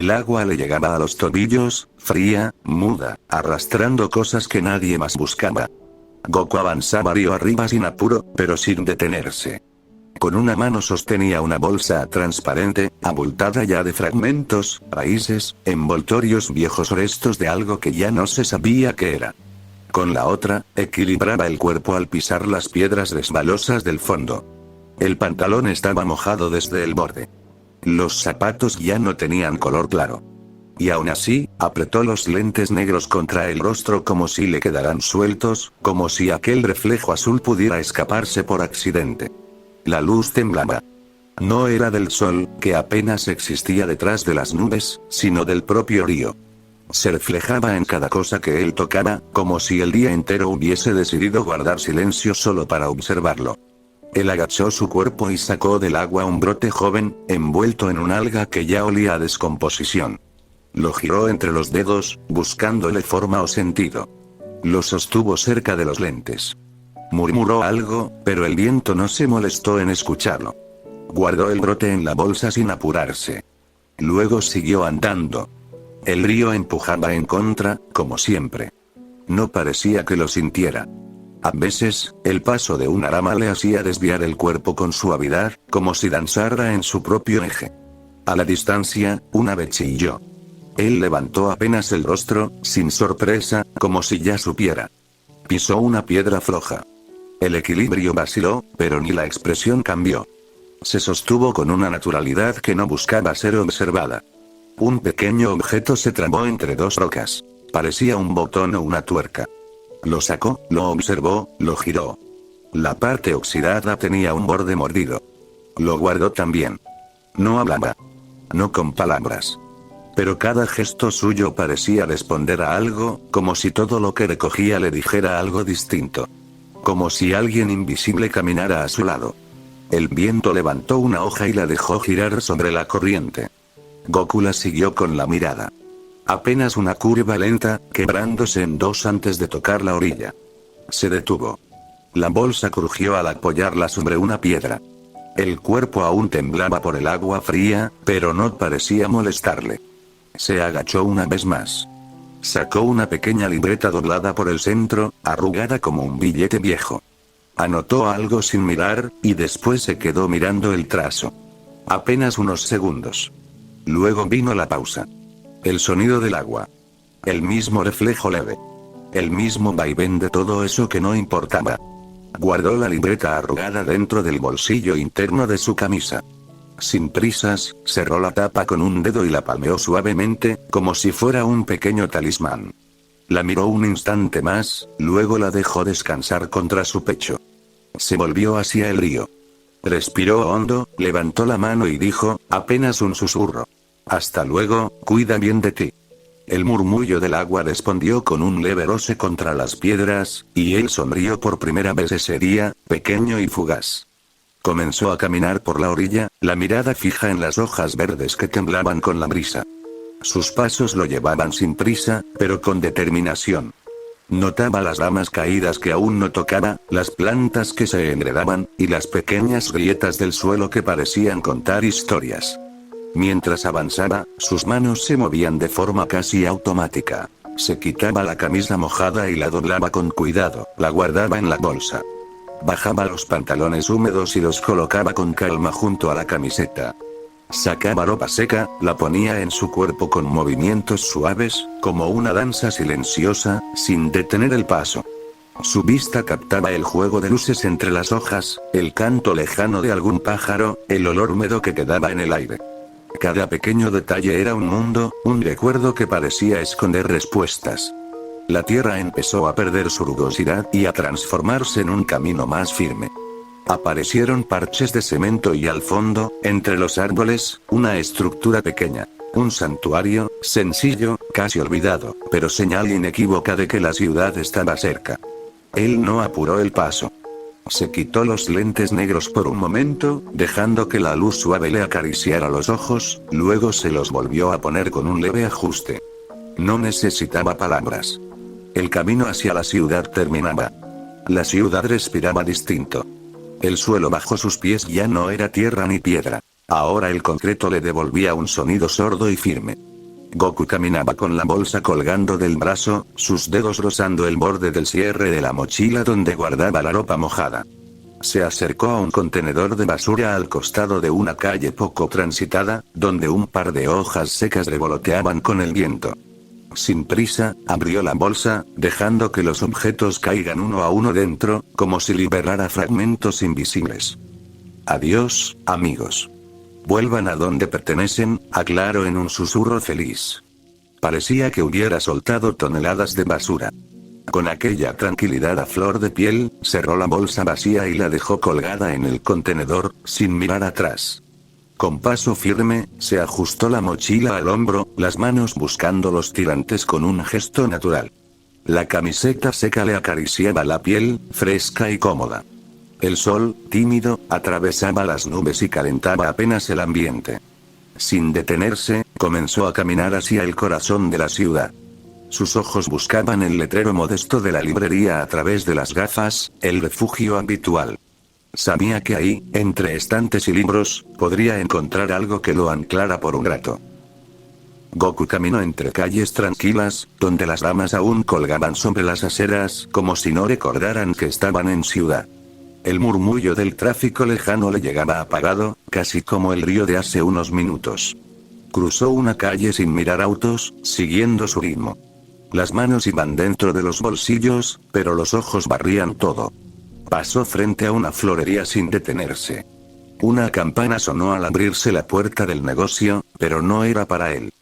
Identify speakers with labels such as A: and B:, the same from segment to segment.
A: El agua le llegaba a los tobillos, fría, muda, arrastrando cosas que nadie más buscaba. Goku avanzaba río arriba sin apuro, pero sin detenerse. Con una mano sostenía una bolsa transparente, abultada ya de fragmentos, raíces, envoltorios viejos o restos de algo que ya no se sabía qué era. Con la otra, equilibraba el cuerpo al pisar las piedras resbalosas del fondo. El pantalón estaba mojado desde el borde. Los zapatos ya no tenían color claro. Y aún así, apretó los lentes negros contra el rostro como si le quedaran sueltos, como si aquel reflejo azul pudiera escaparse por accidente. La luz temblaba. No era del sol, que apenas existía detrás de las nubes, sino del propio río. Se reflejaba en cada cosa que él tocaba, como si el día entero hubiese decidido guardar silencio solo para observarlo. Él agachó su cuerpo y sacó del agua un brote joven, envuelto en un alga que ya olía a descomposición. Lo giró entre los dedos, buscándole forma o sentido. Lo sostuvo cerca de los lentes. Murmuró algo, pero el viento no se molestó en escucharlo. Guardó el brote en la bolsa sin apurarse. Luego siguió andando. El río empujaba en contra, como siempre. No parecía que lo sintiera. A veces, el paso de una rama le hacía desviar el cuerpo con suavidad, como si danzara en su propio eje. A la distancia, una vez chilló. Él levantó apenas el rostro, sin sorpresa, como si ya supiera. Pisó una piedra floja. El equilibrio vaciló, pero ni la expresión cambió. Se sostuvo con una naturalidad que no buscaba ser observada. Un pequeño objeto se trabó entre dos rocas. Parecía un botón o una tuerca. Lo sacó, lo observó, lo giró. La parte oxidada tenía un borde mordido. Lo guardó también. No hablaba. No con palabras. Pero cada gesto suyo parecía responder a algo, como si todo lo que recogía le dijera algo distinto. Como si alguien invisible caminara a su lado. El viento levantó una hoja y la dejó girar sobre la corriente. Goku la siguió con la mirada. Apenas una curva lenta, quebrándose en dos antes de tocar la orilla. Se detuvo. La bolsa crujió al apoyarla sobre una piedra. El cuerpo aún temblaba por el agua fría, pero no parecía molestarle. Se agachó una vez más. Sacó una pequeña libreta doblada por el centro, arrugada como un billete viejo. Anotó algo sin mirar, y después se quedó mirando el trazo. Apenas unos segundos. Luego vino la pausa. El sonido del agua. El mismo reflejo leve. El mismo vaivén de todo eso que no importaba. Guardó la libreta arrugada dentro del bolsillo interno de su camisa. Sin prisas, cerró la tapa con un dedo y la palmeó suavemente, como si fuera un pequeño talismán. La miró un instante más, luego la dejó descansar contra su pecho. Se volvió hacia el río. Respiró hondo, levantó la mano y dijo, apenas un susurro. Hasta luego, cuida bien de ti. El murmullo del agua respondió con un leve roce contra las piedras, y él sonrió por primera vez ese día, pequeño y fugaz. Comenzó a caminar por la orilla, la mirada fija en las hojas verdes que temblaban con la brisa. Sus pasos lo llevaban sin prisa, pero con determinación. Notaba las ramas caídas que aún no tocaba, las plantas que se enredaban, y las pequeñas grietas del suelo que parecían contar historias. Mientras avanzaba, sus manos se movían de forma casi automática. Se quitaba la camisa mojada y la doblaba con cuidado, la guardaba en la bolsa. Bajaba los pantalones húmedos y los colocaba con calma junto a la camiseta. Sacaba ropa seca, la ponía en su cuerpo con movimientos suaves, como una danza silenciosa, sin detener el paso. Su vista captaba el juego de luces entre las hojas, el canto lejano de algún pájaro, el olor húmedo que quedaba en el aire. Cada pequeño detalle era un mundo, un recuerdo que parecía esconder respuestas. La tierra empezó a perder su rugosidad y a transformarse en un camino más firme. Aparecieron parches de cemento y al fondo, entre los árboles, una estructura pequeña. Un santuario, sencillo, casi olvidado, pero señal inequívoca de que la ciudad estaba cerca. Él no apuró el paso. Se quitó los lentes negros por un momento, dejando que la luz suave le acariciara los ojos, luego se los volvió a poner con un leve ajuste. No necesitaba palabras. El camino hacia la ciudad terminaba. La ciudad respiraba distinto. El suelo bajo sus pies ya no era tierra ni piedra. Ahora el concreto le devolvía un sonido sordo y firme. Goku caminaba con la bolsa colgando del brazo, sus dedos rozando el borde del cierre de la mochila donde guardaba la ropa mojada. Se acercó a un contenedor de basura al costado de una calle poco transitada, donde un par de hojas secas revoloteaban con el viento. Sin prisa, abrió la bolsa, dejando que los objetos caigan uno a uno dentro, como si liberara fragmentos invisibles. Adiós, amigos. Vuelvan a donde pertenecen, aclaró en un susurro feliz. Parecía que hubiera soltado toneladas de basura. Con aquella tranquilidad a flor de piel, cerró la bolsa vacía y la dejó colgada en el contenedor, sin mirar atrás. Con paso firme, se ajustó la mochila al hombro, las manos buscando los tirantes con un gesto natural. La camiseta seca le acariciaba la piel, fresca y cómoda. El sol, tímido, atravesaba las nubes y calentaba apenas el ambiente. Sin detenerse, comenzó a caminar hacia el corazón de la ciudad. Sus ojos buscaban el letrero modesto de la librería a través de las gafas, el refugio habitual. Sabía que ahí, entre estantes y libros, podría encontrar algo que lo anclara por un rato. Goku caminó entre calles tranquilas, donde las damas aún colgaban sobre las aceras, como si no recordaran que estaban en ciudad. El murmullo del tráfico lejano le llegaba apagado, casi como el río de hace unos minutos. Cruzó una calle sin mirar autos, siguiendo su ritmo. Las manos iban dentro de los bolsillos, pero los ojos barrían todo. Pasó frente a una florería sin detenerse. Una campana sonó al abrirse la puerta del negocio, pero no era para él.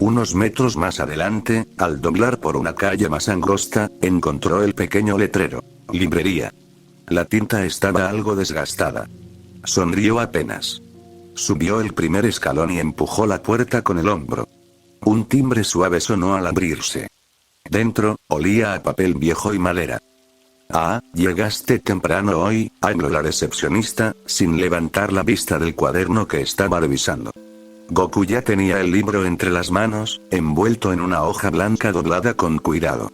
A: Unos metros más adelante, al doblar por una calle más angosta, encontró el pequeño letrero. Librería. La tinta estaba algo desgastada. Sonrió apenas. Subió el primer escalón y empujó la puerta con el hombro. Un timbre suave sonó al abrirse. Dentro, olía a papel viejo y madera. Ah, llegaste temprano hoy, habló la recepcionista, sin levantar la vista del cuaderno que estaba revisando. Goku ya tenía el libro entre las manos, envuelto en una hoja blanca doblada con cuidado.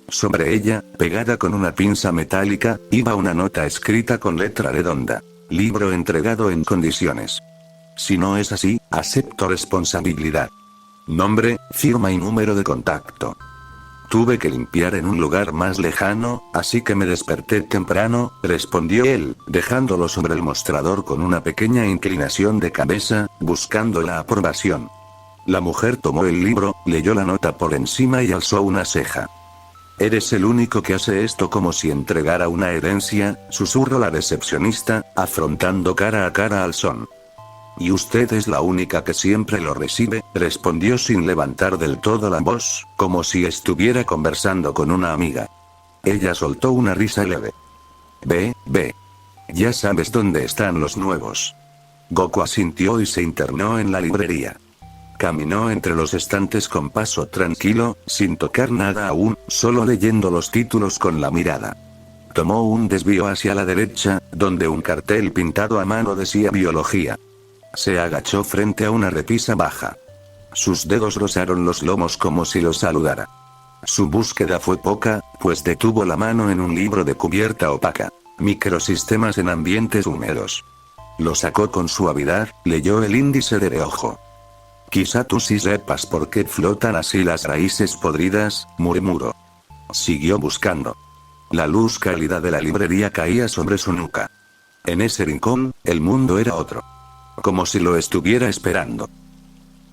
A: Sobre ella, pegada con una pinza metálica, iba una nota escrita con letra redonda. Libro entregado en condiciones. Si no es así, acepto responsabilidad. Nombre, firma y número de contacto. Tuve que limpiar en un lugar más lejano, así que me desperté temprano, respondió él, dejándolo sobre el mostrador con una pequeña inclinación de cabeza, buscando la aprobación. La mujer tomó el libro, leyó la nota por encima y alzó una ceja. Eres el único que hace esto, como si entregara una herencia, susurró la recepcionista, afrontando cara a cara al son. Y usted es la única que siempre lo recibe, respondió sin levantar del todo la voz, como si estuviera conversando con una amiga. Ella soltó una risa leve. Ve. Ya sabes dónde están los nuevos. Goku asintió y se internó en la librería. Caminó entre los estantes con paso tranquilo, sin tocar nada aún, solo leyendo los títulos con la mirada. Tomó un desvío hacia la derecha, donde un cartel pintado a mano decía biología. Se agachó frente a una repisa baja. Sus dedos rozaron los lomos como si lo saludara. Su búsqueda fue poca, pues detuvo la mano en un libro de cubierta opaca. Microsistemas en ambientes húmedos. Lo sacó con suavidad, leyó el índice de reojo. Quizá tú sí sepas por qué flotan así las raíces podridas, murmuró. Siguió buscando. La luz cálida de la librería caía sobre su nuca. En ese rincón, el mundo era otro. Como si lo estuviera esperando.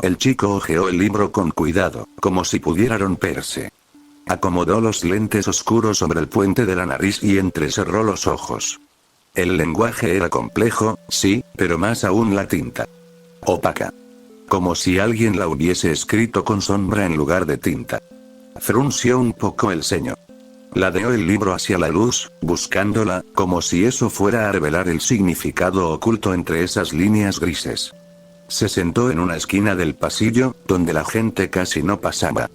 A: El chico hojeó el libro con cuidado, como si pudiera romperse. Acomodó los lentes oscuros sobre el puente de la nariz y entrecerró los ojos. El lenguaje era complejo, sí, pero más aún la tinta. Opaca. Como si alguien la hubiese escrito con sombra en lugar de tinta. Frunció un poco el ceño. Ladeó el libro hacia la luz, buscándola, como si eso fuera a revelar el significado oculto entre esas líneas grises. Se sentó en una esquina del pasillo, donde la gente casi no pasaba.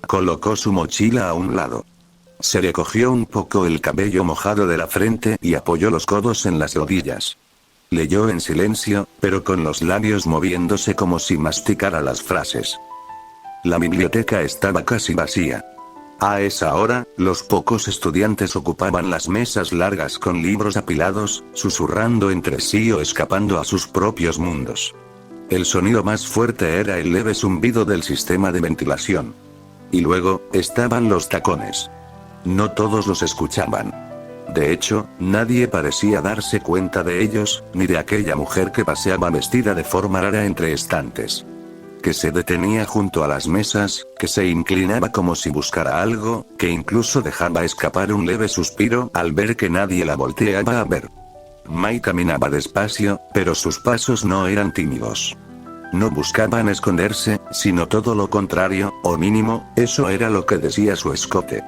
A: Colocó su mochila a un lado. Se recogió un poco el cabello mojado de la frente y apoyó los codos en las rodillas. Leyó en silencio, pero con los labios moviéndose como si masticara las frases. La biblioteca estaba casi vacía. A esa hora, los pocos estudiantes ocupaban las mesas largas con libros apilados, susurrando entre sí o escapando a sus propios mundos. El sonido más fuerte era el leve zumbido del sistema de ventilación. Y luego, estaban los tacones. No todos los escuchaban. De hecho, nadie parecía darse cuenta de ellos, ni de aquella mujer que paseaba vestida de forma rara entre estantes. Que se detenía junto a las mesas, que se inclinaba como si buscara algo, que incluso dejaba escapar un leve suspiro al ver que nadie la volteaba a ver. Mai caminaba despacio, pero sus pasos no eran tímidos. No buscaban esconderse, sino todo lo contrario, o mínimo, eso era lo que decía su escote.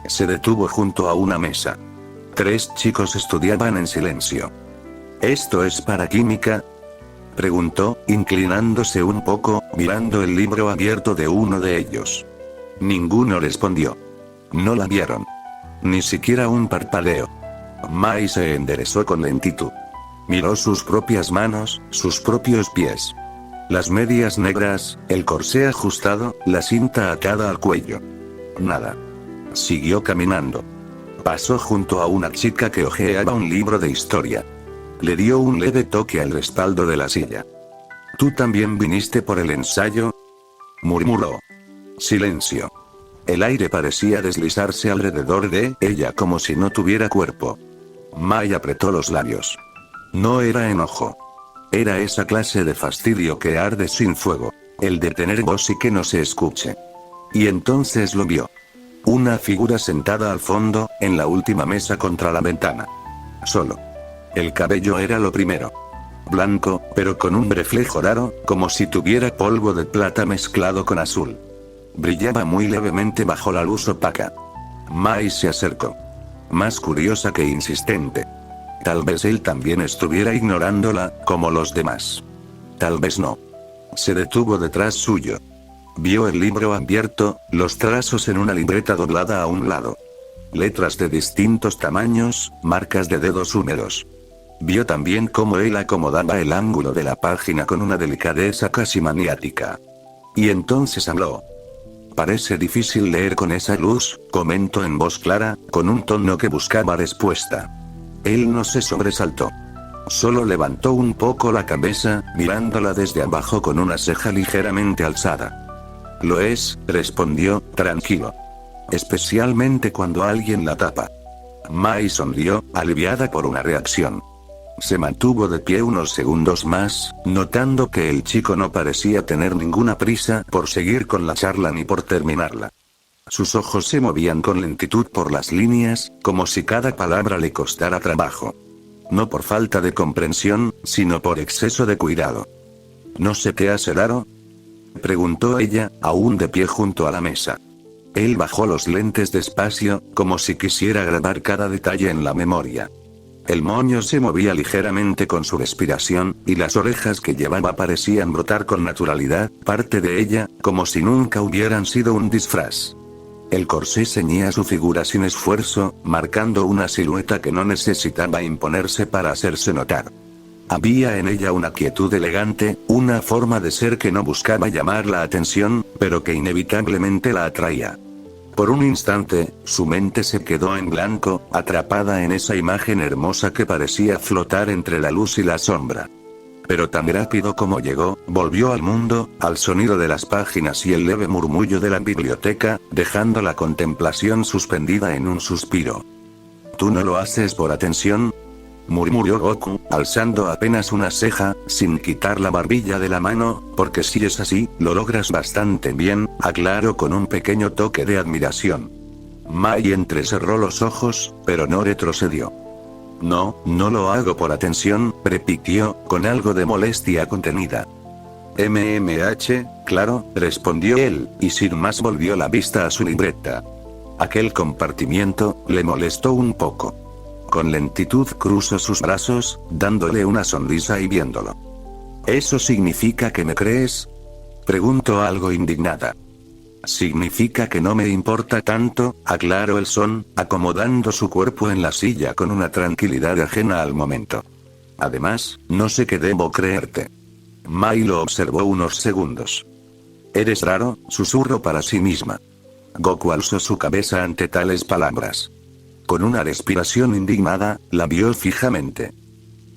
A: Se detuvo junto a una mesa. 3 chicos estudiaban en silencio. ¿Esto es para química?, preguntó, inclinándose un poco, mirando el libro abierto de uno de ellos. Ninguno respondió. No la vieron. Ni siquiera un parpadeo. Mai se enderezó con lentitud. Miró sus propias manos, sus propios pies. Las medias negras, el corsé ajustado, la cinta atada al cuello. Nada. Siguió caminando. Pasó junto a una chica que hojeaba un libro de historia. Le dio un leve toque al respaldo de la silla. ¿Tú también viniste por el ensayo?, murmuró. Silencio. El aire parecía deslizarse alrededor de ella como si no tuviera cuerpo. Mai apretó los labios. No era enojo. Era esa clase de fastidio que arde sin fuego. El de tener voz y que no se escuche. Y entonces lo vio. Una figura sentada al fondo, en la última mesa contra la ventana. Solo. El cabello era lo primero. Blanco, pero con un reflejo raro, como si tuviera polvo de plata mezclado con azul. Brillaba muy levemente bajo la luz opaca. Mai se acercó. Más curiosa que insistente. Tal vez él también estuviera ignorándola, como los demás. Tal vez no. Se detuvo detrás suyo. Vio el libro abierto, los trazos en una libreta doblada a un lado. Letras de distintos tamaños, marcas de dedos húmedos. Vio también cómo él acomodaba el ángulo de la página con una delicadeza casi maniática. Y entonces habló. Parece difícil leer con esa luz, comentó en voz clara, con un tono que buscaba respuesta. Él no se sobresaltó. Solo levantó un poco la cabeza, mirándola desde abajo con una ceja ligeramente alzada. Lo es, respondió, tranquilo. Especialmente cuando alguien la tapa. Mai sonrió, aliviada por una reacción. Se mantuvo de pie unos segundos más, notando que el chico no parecía tener ninguna prisa por seguir con la charla ni por terminarla. Sus ojos se movían con lentitud por las líneas, como si cada palabra le costara trabajo. No por falta de comprensión, sino por exceso de cuidado. ¿No se te hace raro?, preguntó ella, aún de pie junto a la mesa. Él bajó los lentes despacio, como si quisiera grabar cada detalle en la memoria. El moño se movía ligeramente con su respiración, y las orejas que llevaba parecían brotar con naturalidad, parte de ella, como si nunca hubieran sido un disfraz. El corsé ceñía su figura sin esfuerzo, marcando una silueta que no necesitaba imponerse para hacerse notar. Había en ella una quietud elegante, una forma de ser que no buscaba llamar la atención, pero que inevitablemente la atraía. Por un instante, su mente se quedó en blanco, atrapada en esa imagen hermosa que parecía flotar entre la luz y la sombra. Pero tan rápido como llegó, volvió al mundo, al sonido de las páginas y el leve murmullo de la biblioteca, dejando la contemplación suspendida en un suspiro. ¿Tú no lo haces por atención?, murmuró Goku, alzando apenas una ceja, sin quitar la barbilla de la mano, porque si es así, lo logras bastante bien, aclaró con un pequeño toque de admiración. Mai entrecerró los ojos, pero no retrocedió. No, no lo hago por atención, repitió, con algo de molestia contenida. Claro, respondió él, y sin más volvió la vista a su libreta. Aquel compartimiento, le molestó un poco. Con lentitud cruzó sus brazos, dándole una sonrisa y viéndolo. ¿Eso significa que me crees?, preguntó algo indignada. Significa que no me importa tanto, aclaró el son, acomodando su cuerpo en la silla con una tranquilidad ajena al momento. Además, no sé qué debo creerte. Mai lo observó unos segundos. Eres raro, susurró para sí misma. Goku alzó su cabeza ante tales palabras. Con una respiración indignada, la vio fijamente.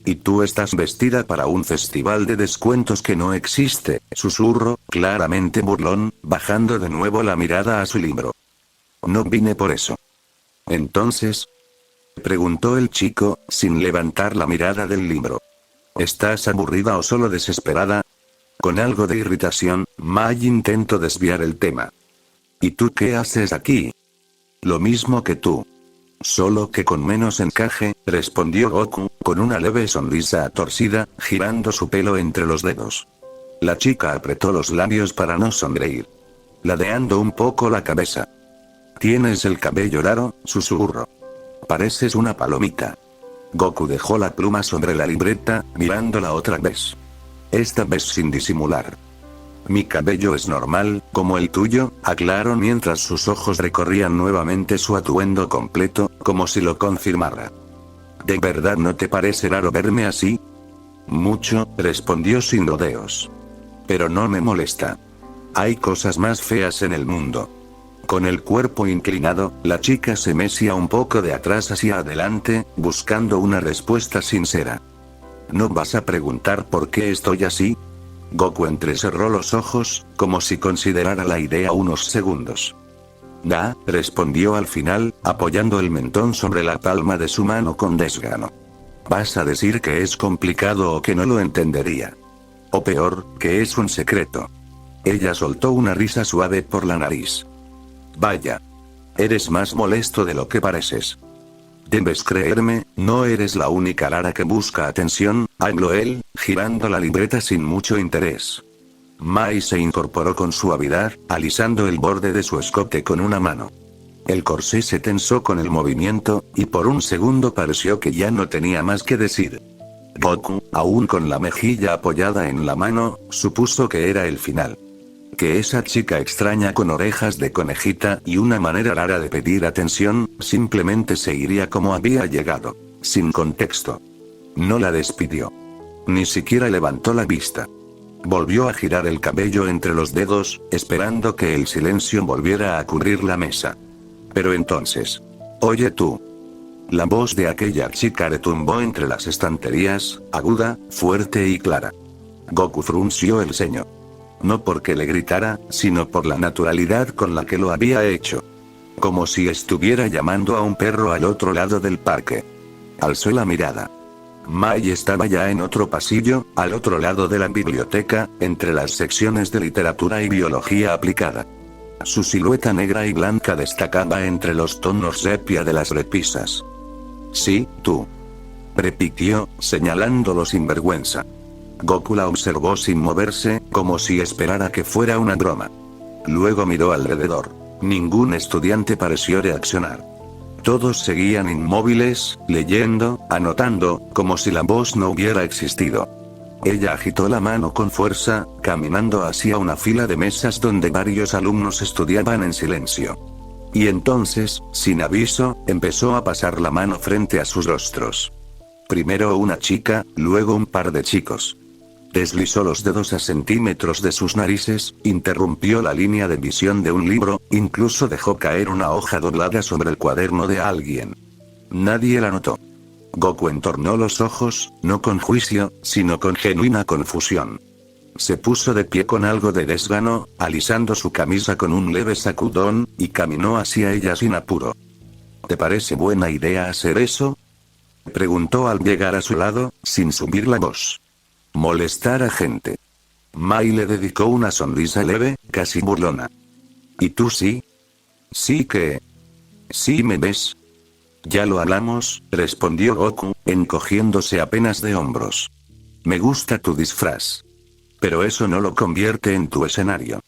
A: Y tú estás vestida para un festival de descuentos que no existe, susurró, claramente burlón, bajando de nuevo la mirada a su libro. No vine por eso. Entonces, preguntó el chico, sin levantar la mirada del libro. ¿Estás aburrida o solo desesperada? Con algo de irritación, Mai intentó desviar el tema. ¿Y tú qué haces aquí? Lo mismo que tú. Solo que con menos encaje, respondió Goku, con una leve sonrisa torcida, girando su pelo entre los dedos. La chica apretó los labios para no sonreír, ladeando un poco la cabeza. Tienes el cabello raro, susurró. Pareces una palomita. Goku dejó la pluma sobre la libreta, mirándola otra vez. Esta vez sin disimular. Mi cabello es normal, como el tuyo, aclaró mientras sus ojos recorrían nuevamente su atuendo completo, como si lo confirmara. ¿De verdad no te parece raro verme así? Mucho, respondió sin rodeos. Pero no me molesta. Hay cosas más feas en el mundo. Con el cuerpo inclinado, la chica se mecía un poco de atrás hacia adelante, buscando una respuesta sincera. ¿No vas a preguntar por qué estoy así? Goku entrecerró los ojos, como si considerara la idea unos segundos. Respondió al final, apoyando el mentón sobre la palma de su mano con desgano. ¿Vas a decir que es complicado o que no lo entendería? O peor, que es un secreto. Ella soltó una risa suave por la nariz. Vaya. Eres más molesto de lo que pareces. Debes creerme, no eres la única rara que busca atención, habló él, girando la libreta sin mucho interés. Mai se incorporó con suavidad, alisando el borde de su escote con una mano. El corsé se tensó con el movimiento, y por un segundo pareció que ya no tenía más que decir. Goku, aún con la mejilla apoyada en la mano, supuso que era el final. Que esa chica extraña con orejas de conejita y una manera rara de pedir atención, simplemente seguiría como había llegado, sin contexto. No la despidió. Ni siquiera levantó la vista. Volvió a girar el cabello entre los dedos, esperando que el silencio volviera a cubrir la mesa. Pero entonces... Oye tú. La voz de aquella chica retumbó entre las estanterías, aguda, fuerte y clara. Goku frunció el ceño. No porque le gritara, sino por la naturalidad con la que lo había hecho. Como si estuviera llamando a un perro al otro lado del parque. Alzó la mirada. Mai estaba ya en otro pasillo, al otro lado de la biblioteca, entre las secciones de literatura y biología aplicada. Su silueta negra y blanca destacaba entre los tonos sepia de las repisas. Sí, tú. Repitió, señalándolo sin vergüenza. Goku la observó sin moverse, como si esperara que fuera una broma. Luego miró alrededor. Ningún estudiante pareció reaccionar. Todos seguían inmóviles, leyendo, anotando, como si la voz no hubiera existido. Ella agitó la mano con fuerza, caminando hacia una fila de mesas donde varios alumnos estudiaban en silencio. Y entonces, sin aviso, empezó a pasar la mano frente a sus rostros. Primero una chica, luego un par de chicos. Deslizó los dedos a centímetros de sus narices, interrumpió la línea de visión de un libro, incluso dejó caer una hoja doblada sobre el cuaderno de alguien. Nadie la notó. Goku entornó los ojos, no con juicio, sino con genuina confusión. Se puso de pie con algo de desgano, alisando su camisa con un leve sacudón, y caminó hacia ella sin apuro. ¿Te parece buena idea hacer eso? Preguntó al llegar a su lado, sin subir la voz. Molestar a gente. Mai le dedicó una sonrisa leve, casi burlona. ¿Y tú sí? ¿Sí que? ¿Sí me ves? Ya lo hablamos, respondió Goku, encogiéndose apenas de hombros. Me gusta tu disfraz. Pero eso no lo convierte en tu escenario.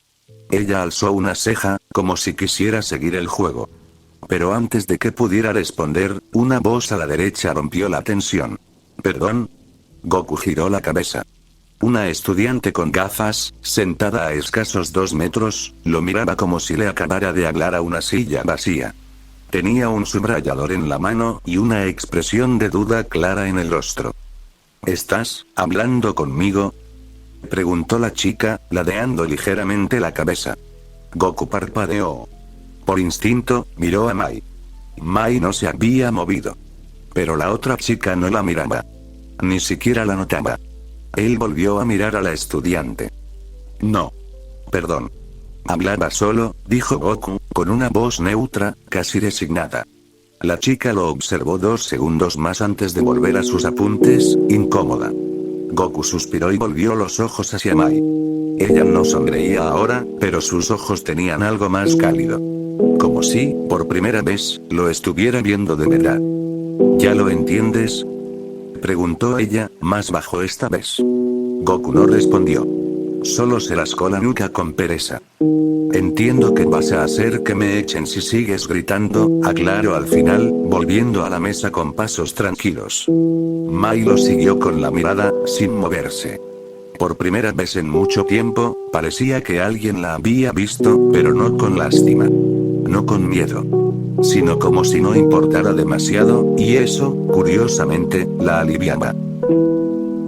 A: Ella alzó una ceja, como si quisiera seguir el juego. Pero antes de que pudiera responder, una voz a la derecha rompió la tensión. ¿Perdón? Goku giró la cabeza. Una estudiante con gafas, sentada a escasos 2 metros, lo miraba como si le acabara de hablar a una silla vacía. Tenía un subrayador en la mano y una expresión de duda clara en el rostro. ¿Estás hablando conmigo?, preguntó la chica, ladeando ligeramente la cabeza. Goku parpadeó. Por instinto, miró a Mai. Mai no se había movido. Pero la otra chica no la miraba. Ni siquiera la notaba. Él volvió a mirar a la estudiante. No. Perdón. Hablaba solo, dijo Goku, con una voz neutra, casi resignada. La chica lo observó 2 segundos más antes de volver a sus apuntes, incómoda. Goku suspiró y volvió los ojos hacia Mai. Ella no sonreía ahora, pero sus ojos tenían algo más cálido. Como si, por primera vez, lo estuviera viendo de verdad. ¿Ya lo entiendes?, preguntó ella, más bajo esta vez. Goku no respondió. Solo se rascó la nuca con pereza. Entiendo que vas a hacer que me echen si sigues gritando, aclaró al final, volviendo a la mesa con pasos tranquilos. Mai lo siguió con la mirada, sin moverse. Por primera vez en mucho tiempo, parecía que alguien la había visto, pero no con lástima. No con miedo. Sino como si no importara demasiado, y eso, curiosamente, la aliviaba.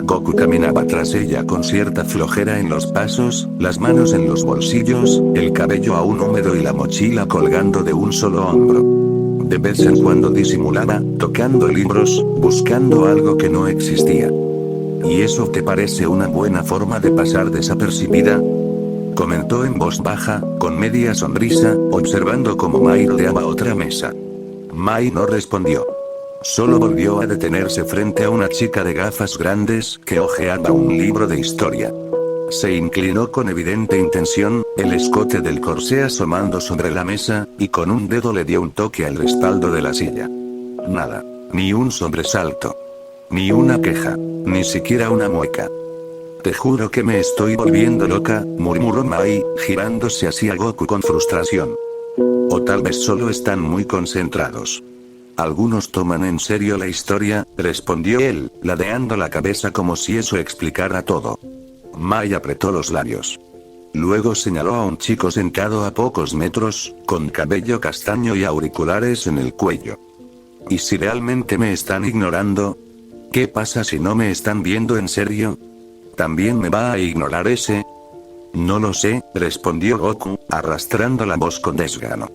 A: Goku caminaba tras ella con cierta flojera en los pasos, las manos en los bolsillos, el cabello aún húmedo y la mochila colgando de un solo hombro. De vez en cuando disimulaba, tocando libros, buscando algo que no existía. ¿Y eso te parece una buena forma de pasar desapercibida?, comentó en voz baja, con media sonrisa, observando cómo Mai rodeaba otra mesa. Mai no respondió. Solo volvió a detenerse frente a una chica de gafas grandes que hojeaba un libro de historia. Se inclinó con evidente intención, el escote del corsé asomando sobre la mesa, y con un dedo le dio un toque al respaldo de la silla. Nada. Ni un sobresalto. Ni una queja. Ni siquiera una mueca. Te juro que me estoy volviendo loca, murmuró Mai, girándose hacia Goku con frustración. O tal vez solo están muy concentrados. Algunos toman en serio la historia, respondió él, ladeando la cabeza como si eso explicara todo. Mai apretó los labios. Luego señaló a un chico sentado a pocos metros, con cabello castaño y auriculares en el cuello. ¿Y si realmente me están ignorando? ¿Qué pasa si no me están viendo en serio? ¿También me va a ignorar ese? No lo sé, respondió Goku, arrastrando la voz con desgano.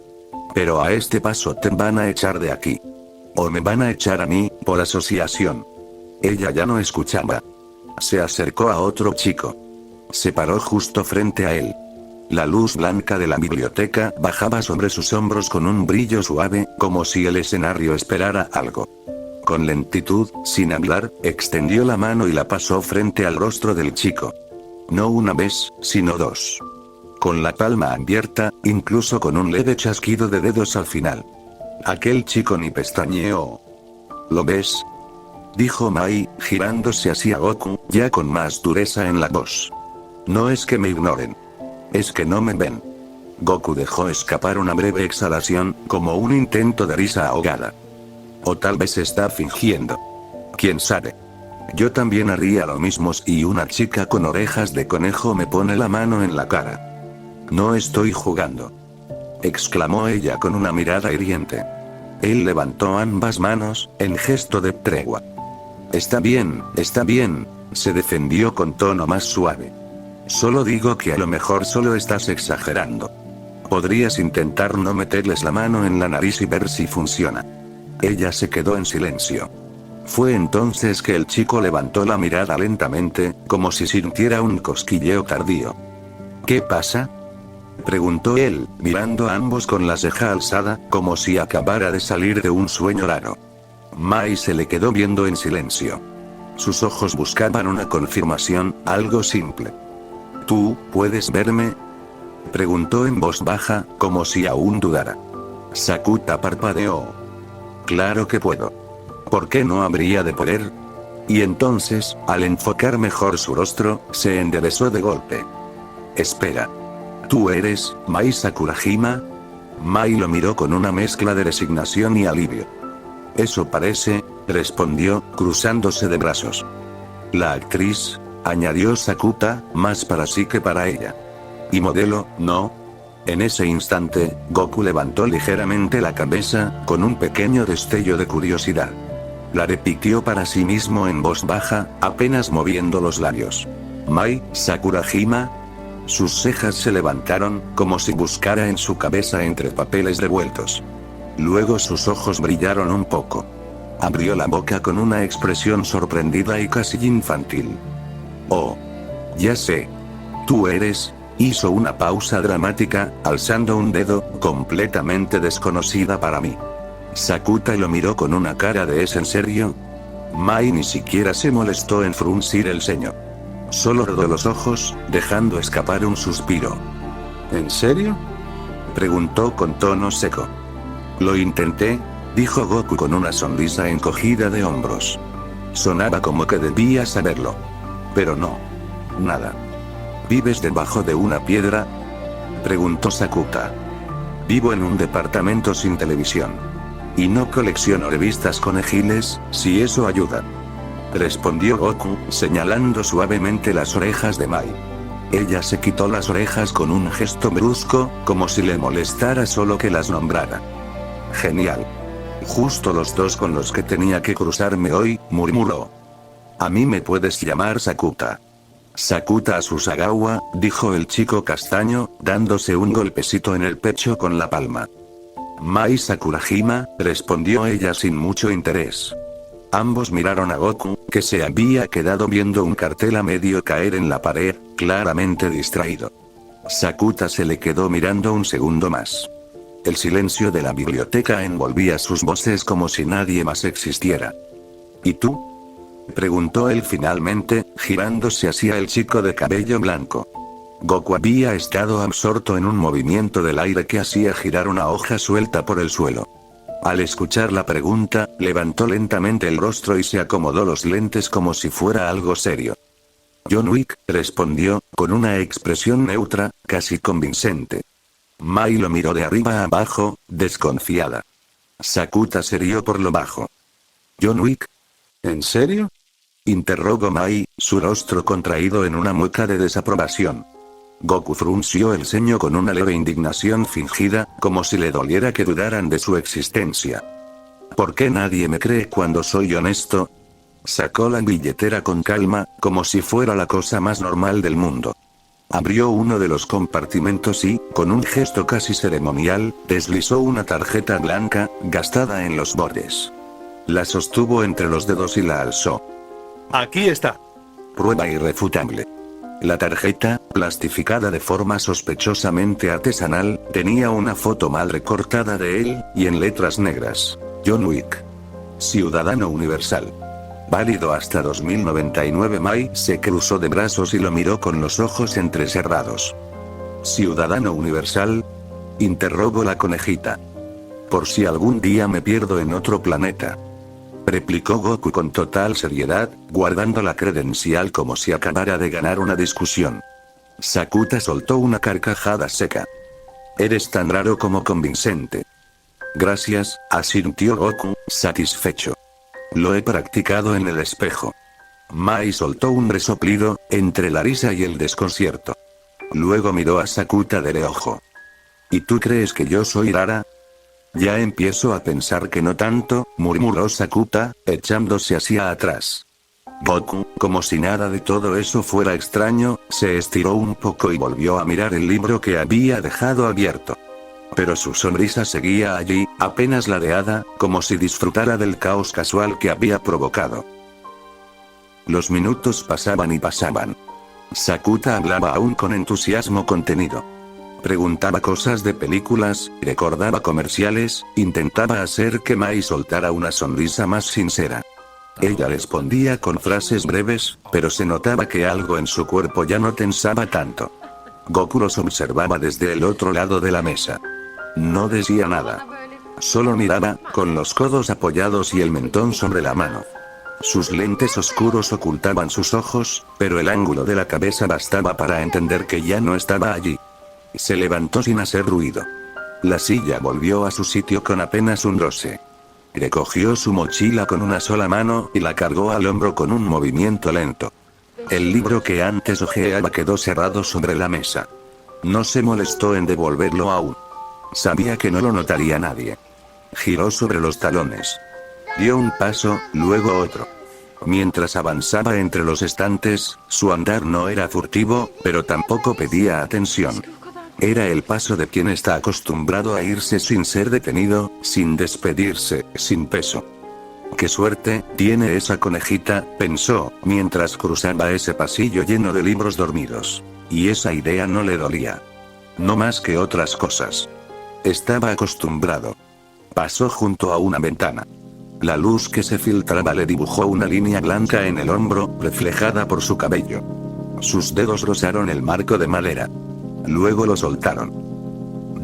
A: Pero a este paso te van a echar de aquí. O me van a echar a mí, por asociación. Ella ya no escuchaba. Se acercó a otro chico. Se paró justo frente a él. La luz blanca de la biblioteca bajaba sobre sus hombros con un brillo suave, como si el escenario esperara algo. Con lentitud, sin hablar, extendió la mano y la pasó frente al rostro del chico. No una vez, sino 2. Con la palma abierta, incluso con un leve chasquido de dedos al final. Aquel chico ni pestañeó. ¿Lo ves?, dijo Mai, girándose hacia Goku, ya con más dureza en la voz. No es que me ignoren. Es que no me ven. Goku dejó escapar una breve exhalación, como un intento de risa ahogada. O tal vez está fingiendo. ¿Quién sabe? Yo también haría lo mismo si una chica con orejas de conejo me pone la mano en la cara. No estoy jugando, exclamó ella con una mirada hiriente. Él levantó ambas manos, en gesto de tregua. Está bien, se defendió con tono más suave. Solo digo que a lo mejor solo estás exagerando. Podrías intentar no meterles la mano en la nariz y ver si funciona. Ella se quedó en silencio. Fue entonces que el chico levantó la mirada lentamente, como si sintiera un cosquilleo tardío. ¿Qué pasa?, preguntó él, mirando a ambos con la ceja alzada, como si acabara de salir de un sueño raro. Mai se le quedó viendo en silencio. Sus ojos buscaban una confirmación, algo simple. ¿Tú puedes verme?, preguntó en voz baja, como si aún dudara. Sakuta parpadeó. Claro que puedo. ¿Por qué no habría de poder? Y entonces, al enfocar mejor su rostro, se enderezó de golpe. Espera. ¿Tú eres Mai Sakurajima? Mai lo miró con una mezcla de resignación y alivio. Eso parece, respondió, cruzándose de brazos. La actriz, añadió Sakuta, más para sí que para ella. Y modelo, ¿no? En ese instante, Goku levantó ligeramente la cabeza, con un pequeño destello de curiosidad. La repitió para sí mismo en voz baja, apenas moviendo los labios. ¿Mai Sakurajima? Sus cejas se levantaron, como si buscara en su cabeza entre papeles revueltos. Luego sus ojos brillaron un poco. Abrió la boca con una expresión sorprendida y casi infantil. Oh. Ya sé. Tú eres. Hizo una pausa dramática, alzando un dedo, completamente desconocida para mí. Sakuta lo miró con una cara de ¿es en serio? Mai ni siquiera se molestó en fruncir el ceño. Solo rodó los ojos, dejando escapar un suspiro. ¿En serio?, preguntó con tono seco. Lo intenté, dijo Goku con una sonrisa encogida de hombros. Sonaba como que debía saberlo. Pero no. Nada. ¿Vives debajo de una piedra?, preguntó Sakuta. Vivo en un departamento sin televisión. Y no colecciono revistas conejiles, si eso ayuda, respondió Goku, señalando suavemente las orejas de Mai. Ella se quitó las orejas con un gesto brusco, como si le molestara solo que las nombrara. Genial. Justo los dos con los que tenía que cruzarme hoy, murmuró. A mí me puedes llamar Sakuta. Sakuta Susagawa, dijo el chico castaño, dándose un golpecito en el pecho con la palma. Mai Sakurajima, respondió ella sin mucho interés. Ambos miraron a Goku, que se había quedado viendo un cartel a medio caer en la pared, claramente distraído. Sakuta se le quedó mirando un segundo más. El silencio de la biblioteca envolvía sus voces como si nadie más existiera. ¿Y tú?, preguntó él finalmente, girándose hacia el chico de cabello blanco. Goku había estado absorto en un movimiento del aire que hacía girar una hoja suelta por el suelo. Al escuchar la pregunta, levantó lentamente el rostro y se acomodó los lentes como si fuera algo serio. John Wick, respondió, con una expresión neutra, casi convincente. Mai lo miró de arriba a abajo, desconfiada. Sakuta se rió por lo bajo. ¿John Wick? ¿En serio?, interrogó Mai, su rostro contraído en una mueca de desaprobación. Goku frunció el ceño con una leve indignación fingida, como si le doliera que dudaran de su existencia. ¿Por qué nadie me cree cuando soy honesto? Sacó la billetera con calma, como si fuera la cosa más normal del mundo. Abrió uno de los compartimentos y, con un gesto casi ceremonial, deslizó una tarjeta blanca, gastada en los bordes. La sostuvo entre los dedos y la alzó.
B: Aquí está.
A: Prueba irrefutable. La tarjeta, plastificada de forma sospechosamente artesanal, tenía una foto mal recortada de él, y en letras negras. John Wick. Ciudadano universal. Válido hasta 2099. Mai se cruzó de brazos y lo miró con los ojos entrecerrados. ¿Ciudadano universal?, interrogó la conejita. Por si algún día me pierdo en otro planeta, replicó Goku con total seriedad, guardando la credencial como si acabara de ganar una discusión. Sakuta soltó una carcajada seca. Eres tan raro como convincente. Gracias, asintió Goku, satisfecho. Lo he practicado en el espejo. Mai soltó un resoplido, entre la risa y el desconcierto. Luego miró a Sakuta de reojo. ¿Y tú crees que yo soy rara? Ya empiezo a pensar que no tanto, murmuró Sakuta, echándose hacia atrás. Goku, como si nada de todo eso fuera extraño, se estiró un poco y volvió a mirar el libro que había dejado abierto. Pero su sonrisa seguía allí, apenas ladeada, como si disfrutara del caos casual que había provocado. Los minutos pasaban y pasaban. Sakuta hablaba aún con entusiasmo contenido. Preguntaba cosas de películas, recordaba comerciales, intentaba hacer que Mai soltara una sonrisa más sincera. Ella respondía con frases breves, pero se notaba que algo en su cuerpo ya no tensaba tanto. Goku los observaba desde el otro lado de la mesa. No decía nada. Solo miraba, con los codos apoyados y el mentón sobre la mano. Sus lentes oscuros ocultaban sus ojos, pero el ángulo de la cabeza bastaba para entender que ya no estaba allí. Se levantó sin hacer ruido. La silla volvió a su sitio con apenas un roce. Recogió su mochila con una sola mano y la cargó al hombro con un movimiento lento. El libro que antes hojeaba quedó cerrado sobre la mesa. No se molestó en devolverlo aún. Sabía que no lo notaría nadie. Giró sobre los talones. Dio un paso, luego otro. Mientras avanzaba entre los estantes, su andar no era furtivo, pero tampoco pedía atención. Era el paso de quien está acostumbrado a irse sin ser detenido, sin despedirse, sin peso. Qué suerte tiene esa conejita, pensó, mientras cruzaba ese pasillo lleno de libros dormidos. Y esa idea no le dolía. No más que otras cosas. Estaba acostumbrado. Pasó junto a una ventana. La luz que se filtraba le dibujó una línea blanca en el hombro, reflejada por su cabello. Sus dedos rozaron el marco de madera. Luego lo soltaron.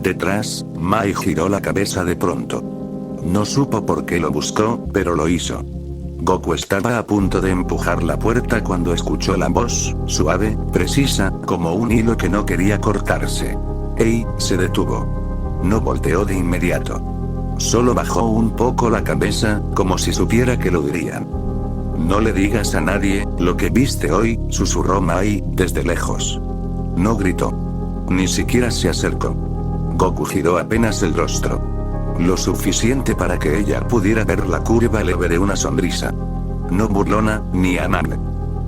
A: Detrás, Mai giró la cabeza de pronto. No supo por qué lo buscó, pero lo hizo. Goku estaba a punto de empujar la puerta cuando escuchó la voz, suave, precisa, como un hilo que no quería cortarse. ¡Ey! Se detuvo. No volteó de inmediato. Solo bajó un poco la cabeza, como si supiera que lo dirían. No le digas a nadie lo que viste hoy, susurró Mai, desde lejos. No gritó. Ni siquiera se acercó. Goku giró apenas el rostro. Lo suficiente para que ella pudiera ver la curva leve de una sonrisa. No burlona, ni amable.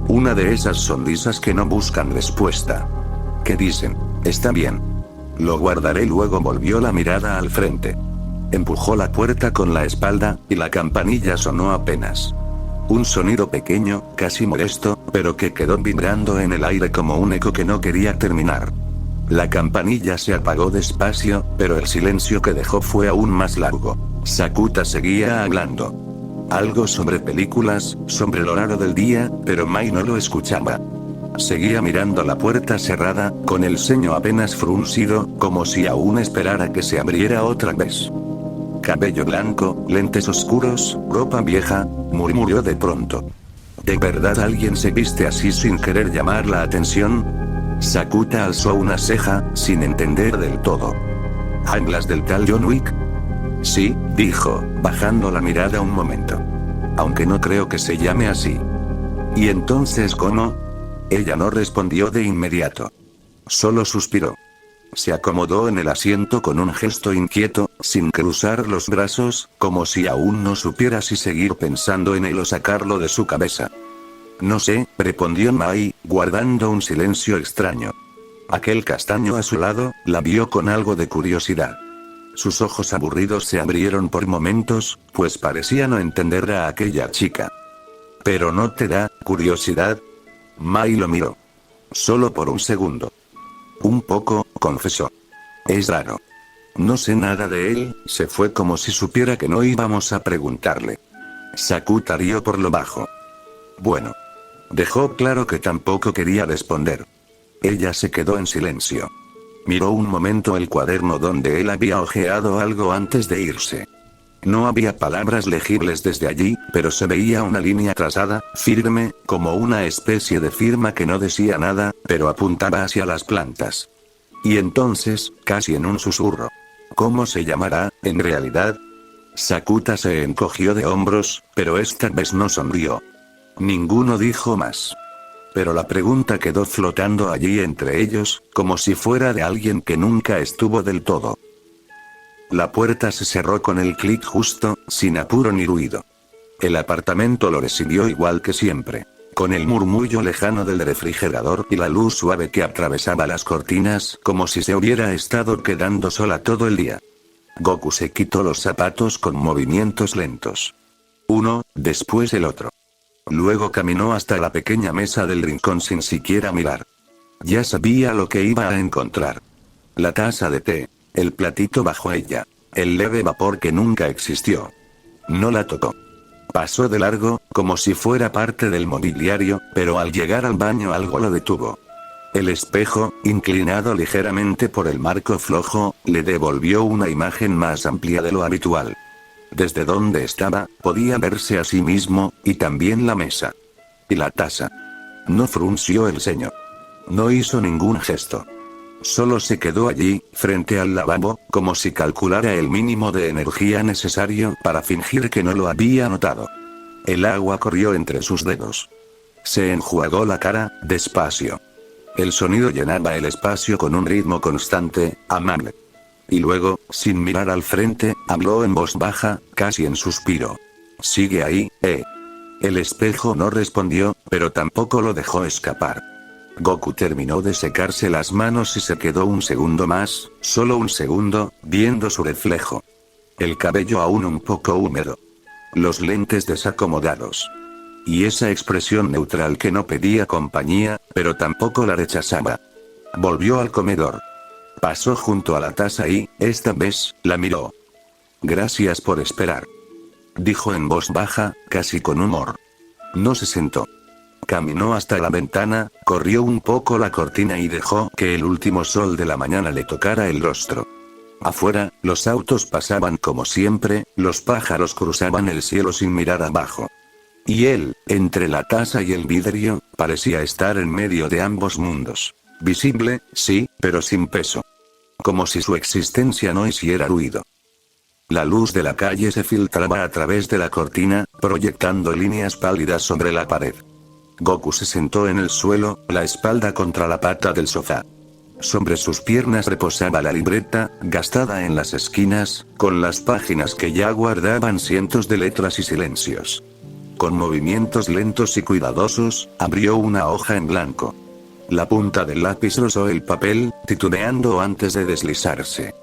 A: Una de esas sonrisas que no buscan respuesta. ¿Qué dicen? Está bien. Lo guardaré. Luego volvió la mirada al frente. Empujó la puerta con la espalda, y la campanilla sonó apenas. Un sonido pequeño, casi molesto, pero que quedó vibrando en el aire como un eco que no quería terminar. La campanilla se apagó despacio, pero el silencio que dejó fue aún más largo. Sakuta seguía hablando. Algo sobre películas, sobre lo raro del día, pero Mai no lo escuchaba. Seguía mirando la puerta cerrada, con el ceño apenas fruncido, como si aún esperara que se abriera otra vez. Cabello blanco, lentes oscuros, ropa vieja, murmuró de pronto. ¿De verdad alguien se viste así sin querer llamar la atención? Sakuta alzó una ceja, sin entender del todo. ¿Hablas del tal John Wick? Sí, dijo, bajando la mirada un momento. Aunque no creo que se llame así. ¿Y entonces cómo? Ella no respondió de inmediato. Solo suspiró. Se acomodó en el asiento con un gesto inquieto, sin cruzar los brazos, como si aún no supiera si seguir pensando en él o sacarlo de su cabeza. No sé, respondió Mai, guardando un silencio extraño. Aquel castaño a su lado, la vio con algo de curiosidad. Sus ojos aburridos se abrieron por momentos, pues parecía no entender a aquella chica. ¿Pero no te da curiosidad? Mai lo miró. Solo por un segundo. Un poco, confesó. Es raro. No sé nada de él. Se fue como si supiera que no íbamos a preguntarle. Sakuta rió por lo bajo. Bueno. Dejó claro que tampoco quería responder. Ella se quedó en silencio. Miró un momento el cuaderno donde él había hojeado algo antes de irse. No había palabras legibles desde allí, pero se veía una línea trazada, firme, como una especie de firma que no decía nada, pero apuntaba hacia las plantas. Y entonces, casi en un susurro. ¿Cómo se llamará, en realidad? Sakuta se encogió de hombros, pero esta vez no sonrió. Ninguno dijo más. Pero la pregunta quedó flotando allí entre ellos, como si fuera de alguien que nunca estuvo del todo. La puerta se cerró con el clic justo, sin apuro ni ruido. El apartamento lo recibió igual que siempre, con el murmullo lejano del refrigerador y la luz suave que atravesaba las cortinas, como si se hubiera estado quedando sola todo el día. Goku se quitó los zapatos con movimientos lentos. Uno, después el otro. Luego caminó hasta la pequeña mesa del rincón sin siquiera mirar. Ya sabía lo que iba a encontrar. La taza de té, el platito bajo ella, el leve vapor que nunca existió. No la tocó. Pasó de largo, como si fuera parte del mobiliario, pero al llegar al baño algo lo detuvo. El espejo, inclinado ligeramente por el marco flojo, le devolvió una imagen más amplia de lo habitual. Desde donde estaba, podía verse a sí mismo, y también la mesa. Y la taza. No frunció el ceño. No hizo ningún gesto. Solo se quedó allí, frente al lavabo, como si calculara el mínimo de energía necesario para fingir que no lo había notado. El agua corrió entre sus dedos. Se enjuagó la cara, despacio. El sonido llenaba el espacio con un ritmo constante, amable. Y luego, sin mirar al frente, habló en voz baja, casi en suspiro. «Sigue ahí, ¿eh?» El espejo no respondió, pero tampoco lo dejó escapar. Goku terminó de secarse las manos y se quedó un segundo más, solo un segundo, viendo su reflejo. El cabello aún un poco húmedo. los lentes desacomodados. Y esa expresión neutral que no pedía compañía, pero tampoco la rechazaba. Volvió al comedor. Pasó junto a la taza y, esta vez, la miró. «Gracias por esperar», dijo en voz baja, casi con humor. No se sentó. Caminó hasta la ventana, corrió un poco la cortina y dejó que el último sol de la mañana le tocara el rostro. Afuera, los autos pasaban como siempre, los pájaros cruzaban el cielo sin mirar abajo. Y él, entre la taza y el vidrio, parecía estar en medio de ambos mundos. Visible, sí, pero sin peso. Como si su existencia no hiciera ruido. La luz de la calle se filtraba a través de la cortina, proyectando líneas pálidas sobre la pared. Goku se sentó en el suelo, la espalda contra la pata del sofá. Sobre sus piernas reposaba la libreta, gastada en las esquinas, con las páginas que ya guardaban cientos de letras y silencios. Con movimientos lentos y cuidadosos, abrió una hoja en blanco. La punta del lápiz rozó el papel, titubeando antes de deslizarse.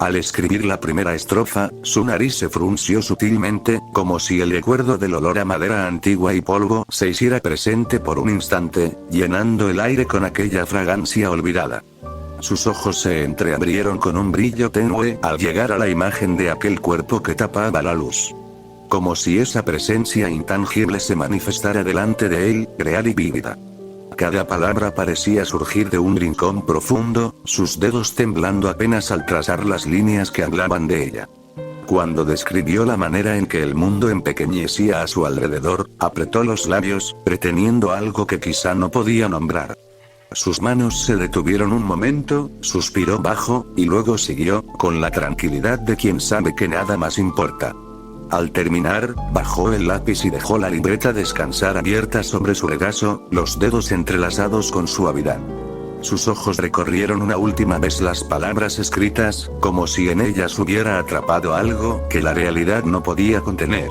A: Al escribir la primera estrofa, su nariz se frunció sutilmente, como si el recuerdo del olor a madera antigua y polvo se hiciera presente por un instante, llenando el aire con aquella fragancia olvidada. Sus ojos se entreabrieron con un brillo tenue al llegar a la imagen de aquel cuerpo que tapaba la luz. Como si esa presencia intangible se manifestara delante de él, real y vívida. Cada palabra parecía surgir de un rincón profundo, sus dedos temblando apenas al trazar las líneas que hablaban de ella. Cuando describió la manera en que el mundo empequeñecía a su alrededor, apretó los labios, reteniendo algo que quizá no podía nombrar. Sus manos se detuvieron un momento, suspiró bajo, y luego siguió, con la tranquilidad de quien sabe que nada más importa. Al terminar, bajó el lápiz y dejó la libreta descansar abierta sobre su regazo, los dedos entrelazados con suavidad. Sus ojos recorrieron una última vez las palabras escritas, como si en ellas hubiera atrapado algo que la realidad no podía contener.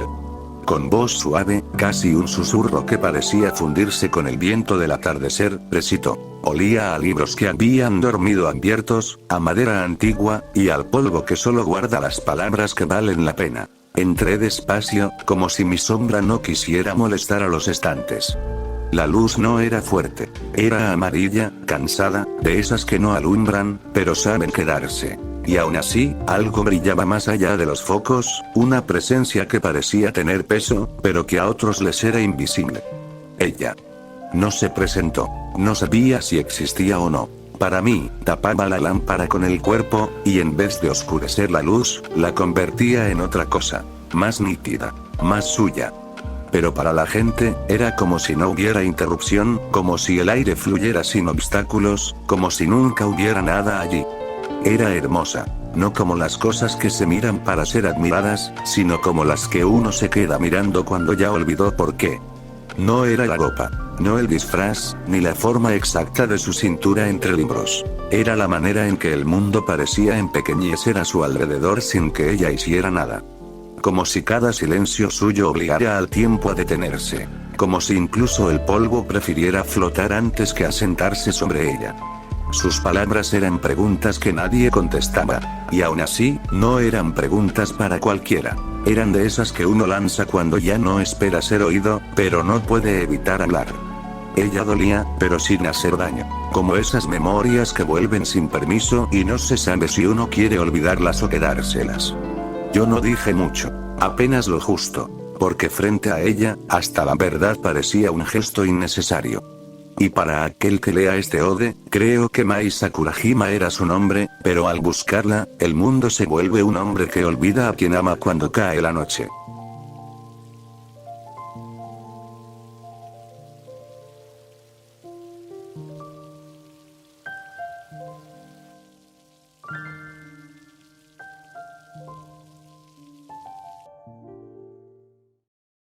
A: Con voz suave, casi un susurro que parecía fundirse con el viento del atardecer, recitó. Olía a libros que habían dormido abiertos, a madera antigua, y al polvo que solo guarda las palabras que valen la pena. Entré despacio, como si mi sombra no quisiera molestar a los estantes. La luz no era fuerte. Era amarilla, cansada, de esas que no alumbran, pero saben quedarse. Y aún así, algo brillaba más allá de los focos, una presencia que parecía tener peso, pero que a otros les era invisible. Ella no se presentó. No sabía si existía o no. Para mí, tapaba la lámpara con el cuerpo, y en vez de oscurecer la luz, la convertía en otra cosa, más nítida, más suya. Pero para la gente, era como si no hubiera interrupción, como si el aire fluyera sin obstáculos, como si nunca hubiera nada allí. Era hermosa, no como las cosas que se miran para ser admiradas, sino como las que uno se queda mirando cuando ya olvidó por qué. No era la ropa, no el disfraz, ni la forma exacta de su cintura entre libros. Era la manera en que el mundo parecía empequeñecer a su alrededor sin que ella hiciera nada. Como si cada silencio suyo obligara al tiempo a detenerse. Como si incluso el polvo prefiriera flotar antes que asentarse sobre ella. Sus palabras eran preguntas que nadie contestaba. Y aún así, no eran preguntas para cualquiera. Eran de esas que uno lanza cuando ya no espera ser oído, pero no puede evitar hablar. Ella dolía, pero sin hacer daño. Como esas memorias que vuelven sin permiso y no se sabe si uno quiere olvidarlas o quedárselas. Yo no dije mucho. Apenas lo justo. Porque frente a ella, hasta la verdad parecía un gesto innecesario. Y para aquel que lea este ode, creo que Mai Sakurajima era su nombre, pero al buscarla, el mundo se vuelve un hombre que olvida a quien ama cuando cae la noche.